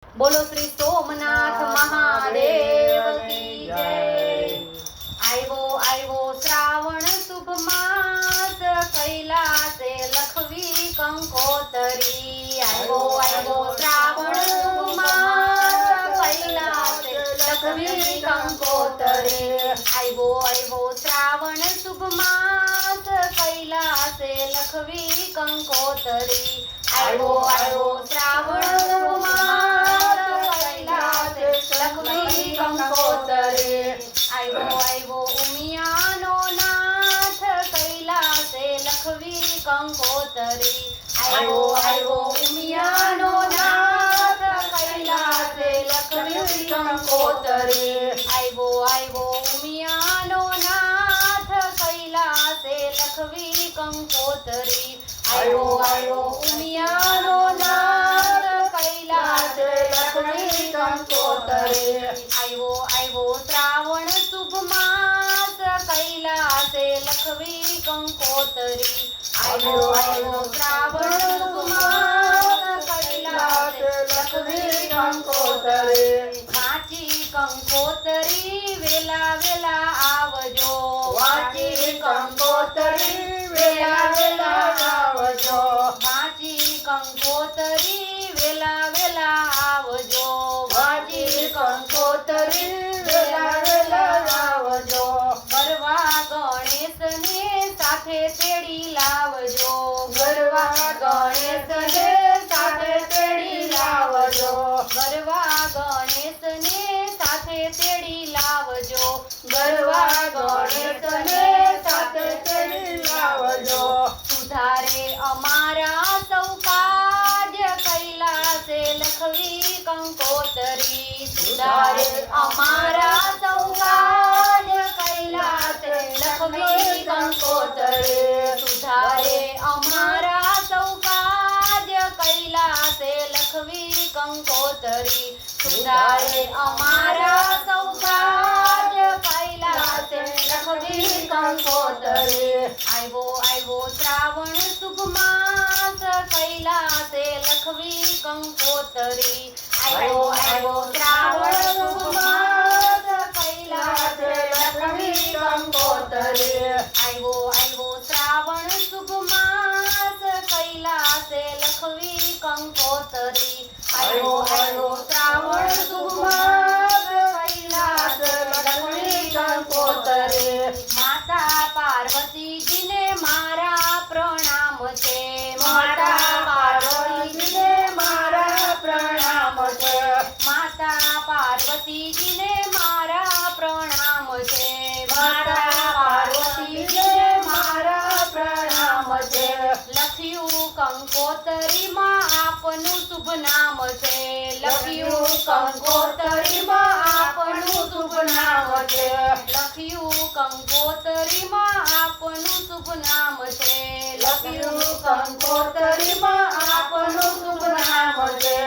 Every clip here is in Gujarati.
बोलो श्री सोमनाथ महादेव की जय। आयवो श्रावण शुभ मास, कैलासे लखवी कंकोतरी। आयवो श्रावण शुभ मास, कैलासे लखवी कंकोतरी। आयवो श्रावण शुभ मास, कैलासे लखवी कंकोतरी। आयवो श्रावण शुभ मास, कैलासे लखवी कंकोतरी। आयवो उमियानो नाथ, कैलासे लखवी कंकोतरी। आयवो उमियानो नाथ, कैलासे लखवी कंकोतरी। आयवो उमियानो नाथ, कैलासे लखवी कंकोतरी। आयवो उमियानो नाथ, कैलासे लखवी कंकोतरी। आयवो श्रावण शुभ मास, कैलासे लखवी कंकोतरी। आयवो श्रावण शुभ मास, कैलासे लखवी कंकोतरी। वाची कंकोतरी वेला वेला आवजो। वाची कंकोतरी वेला वेला आवजो। वाची कंकोतरी वेला वेला आवजो। वाची कंकोतरी वेला वेला आवजो। गरवा गणेशने સાથે તેડી લાવજો। ગરવા ગણેશને સાથે તેડી લાવજો। ગરવા ગણેશને સાથે તેડી લાવજો। ગરવા ગણેશને સાથે તેડી લાવજો। સુધારે અમારા સૌ કાજ, कैलासे लखवी कंकोतरी। सुधारे અમારા સૌ કાજ, कैलासे लखवी कंकोतरी। सुधारे અમારા સૌ કાજ, कैलासे लखवी कंकोतरी। सुधारे અમારા સૌ કાજ, कैलासे लखवी कंकोतरी। आयवो श्रावण शुभ मास, कैलासे लखवी कंकोतरी। आयवो श्रावण शुभ मास, कैलासे लखवी कंकोतरी। आयवो श्रावण शुभ मास, कैलासे लखवी कंकोतरी। आयवो श्रावण शुभ मास, कैलासे लखवी कंकोतरी। माता पार्वती जी ने मारा प्रणाम छे। माता पार्वती जी ने मारा प्रणाम छे। माता पार्वती जी ने मारा प्रणाम छे। माता पार्वती जी ने मारा प्रणाम छे। लख्यू कंकोतरी मां आपनु शुभ नाम छे। लख्यू कंकोतरी मां आपनु शुभ नाम छे। लख्यू कंकोतरी मां आपनु शुभ नाम छे। लख्यू कंकोतरी मां आपनु शुभ नाम छे।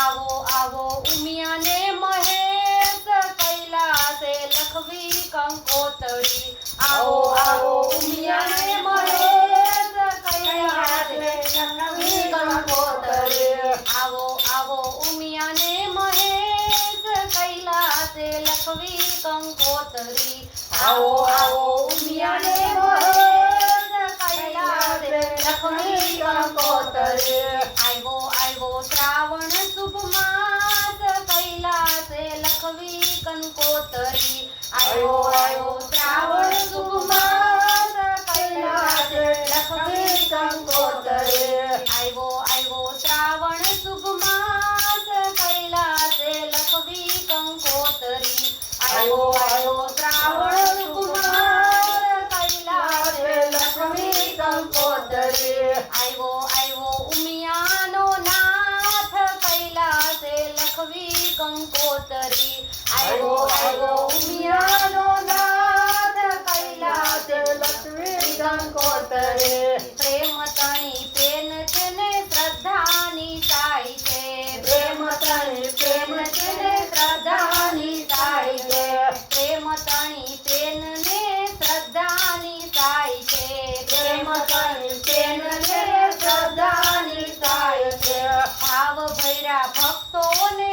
आवो उमियाने महेश, कैलासे लखवी कंकोतरी। आवो उमियाने महेश, कैलासे लखवी कंकोतरी। आवो उमियाने महेश, कैलासे लखवी कंकोतरी। आवो उमियाने महेश, कैलासे लखवी कंकोतरी। आयवो श्रावण शुभ मास, कैलासे लखवी कंकोतरी। आयवो श्रावण शुभ मास, कैलासे लखवी कंकोतरी। आयवो श्रावण शुभ मास, कैलासे लखवी कंकोतरी। आयवो श्रावण शुभ मास, कैलासे लखवी कंकोतरी। आयवो उमियानो नाथ, कैलासे लखवी कंकोतरी। आयवो उमियानो नाथ, कैलासे लखवी कंकोतरी। प्रेम तणी पेन छेने श्रद्धानी साई छे। प्रेम तणी पेन छेने श्रद्धानी साई छे। प्रेम तणी पेन ने श्रद्धानी साई छे। प्रेम तणी पेन ने श्रद्धानी साई छे। भाव भैरा भक्तोने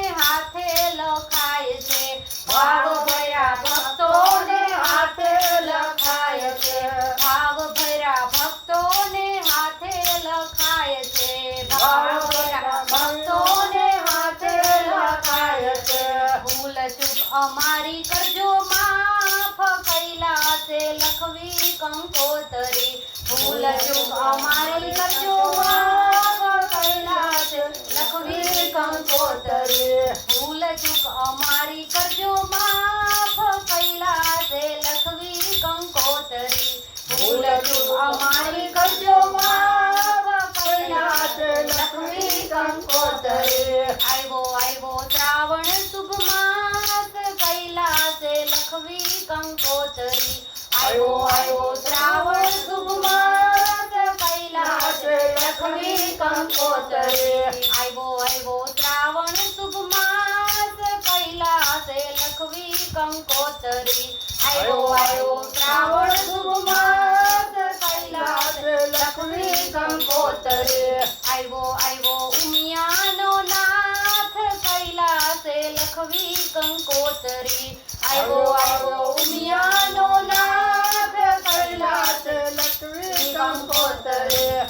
ભાવ ભર્યા ભક્તોને હાથે લખાય છે ભાવ ભર્યા ભક્તોને હાથે લખાય છે ભાવ ભર્યા ભક્તોને હાથે લખાય છે ભૂલ ચૂક અમારી કરજો માફ કૈલાસે લખવી કંકોતરી ભૂલ ચૂક અમારી કરજો માફ કૈલાસે લખવી કંકોતરી ભૂલ ચૂક અમારી કરજો માફ કૈલાસે લખવી કંકોતરી ભૂલ ચૂક અમારી કરજો માફ કૈલાસે લખવી કંકોતરી આવ્યો શ્રાવણ શુભ માસ કૈલાસે લખવી કંકોતરી આવ્યો શ્રાવણ શુભ માસ કૈલાસે લખવી કંકોતરી આવ્યો શ્રાવણ શુભ માસ કૈલાસે લખવી કંકોતરી આવ્યો શ્રાવણ શુભ માસ કૈલાસે લખવી કંકોતરી આવ્યો ઉમિયાનો નાથ કૈલાસે લખવી કંકોતરી આવ્યો ઉમિયાનો નાથ કૈલાસે લખવી કંકોતરી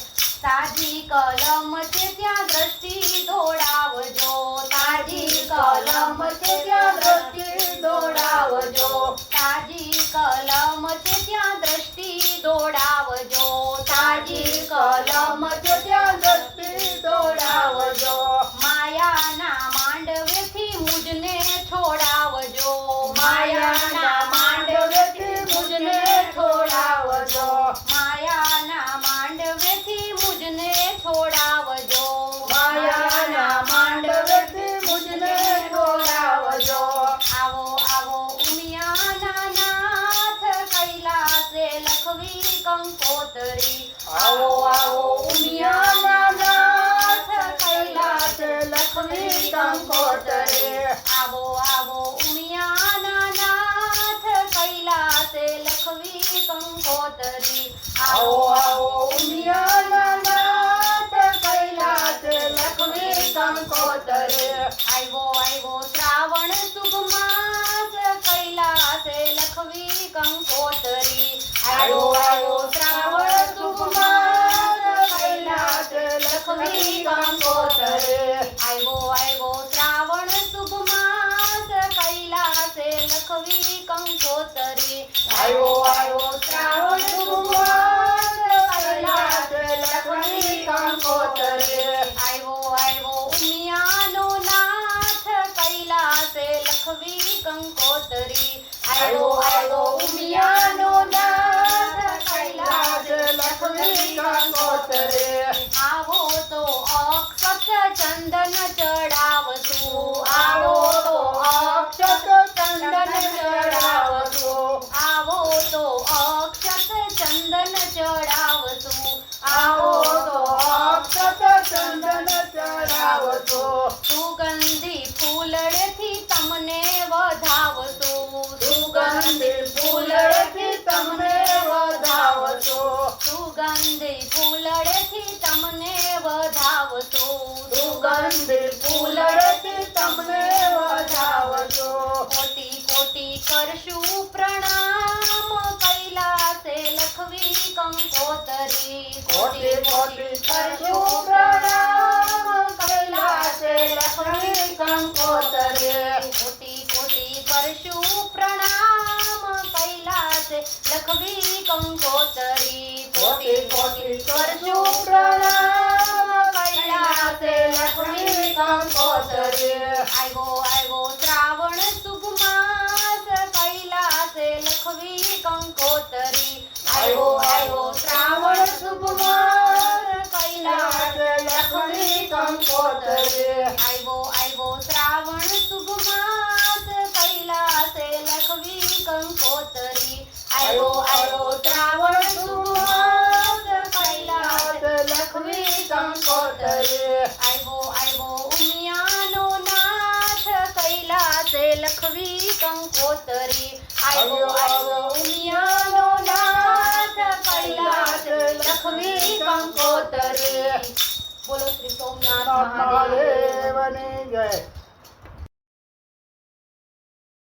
તાજી કલમ છે ત્યાં દ્રષ્ટિ દોડાવજો તાજી કલમ છે ત્યાં દ્રષ્ટિ દોડાવજો તાજી કલમ છે ત્યાં દ્રષ્ટિ દોડાવજો તાજી કલમ છે ત્યાં દ્રષ્ટિ દોડાવજો માયાના માંડવેથી મુજને છોડાવજો માયાના માંડવેથી મુજને છોડાવજો માયાના માંડવેથી મુજને છોડાવજો માયાના માંડવેથી મુજને છોડાવજો આવો ઉમિયાના નાથ કૈલાસે લખવી કંકોતરી આવો ઉમિયાના નાથ કૈલાસે લખવી કંકોતરી આવો ઉમિયાના નાથ કૈલાસે લખવી કંકોતરી આવો ઉમિયાના નાથ કૈલાસે લખવી કંકોતરી આવ્યો શ્રાવણ શુભ માસ કૈલાસે લખવી કંકોતરી આવ્યો શ્રાવણ શુભ માસ કૈલાસે લખવી કંકોતરી આવ્યો શ્રાવણ શુભ માસ કૈલાસે લખવી કંકોતરી આવ્યો શ્રાવણ શુભ માસ કૈલાસે લખવી કંકોતરી આવ્યો ઉમિયાનો નાથ કૈલાસે લખવી કંકોતરી આવ્યો ઉમિયાનો નાથ કૈલાસે લખવી કંકોતરી આવો તો અક્ષત ચંદન ચડાવશું આવો તો અક્ષત ચંદન ચડાવશું આવો તો અક્ષત ચંદન ચડાવશું આવો તો અક્ષત ચંદન ચડાવશું સુગંધી ફૂલડેથી તમને વધાવશું સુગંધી ફૂલડેથી તમને વધાવશું સુગંધી ફૂલડેથી તમને વધાવશું સુગંધી ફૂલડેથી તમને વધાવશું કોટી કોટી કરશું પ્રણામ કૈલાસે લખવી કંકોતરી કોટી કોટી કરશું પ્રણામ કૈલાસે લખવી કંકોતરી કોટી કોટી કરશું પ્રણામ કૈલાસે લખવી કંકોતરી કોટી કોટી કરશું પ્રણામ કૈલાસે લખવી કંકોતરી આવ્યો શ્રાવણ શુભ માસ કૈલાસે લખવી કંકોતરી આવ્યો શ્રાવણ શુભ માસ કૈલાસે લખવી કંકોતરી આવ્યો શ્રાવણ શુભ માસ કૈલાસે લખવી કંકોતરી આવ્યો શ્રાવણ શુભ માસ કૈલાસે લખવી કંકોતરી આવ્યો ઉમિયાનો નાથ કૈલાસે લખવી કંકોતરી આવ્યો ઉમિયાનો નાથ કૈલાસે લખવી કંકોતરી બોલો શ્રી સોમનાથ મહાદેવની જય.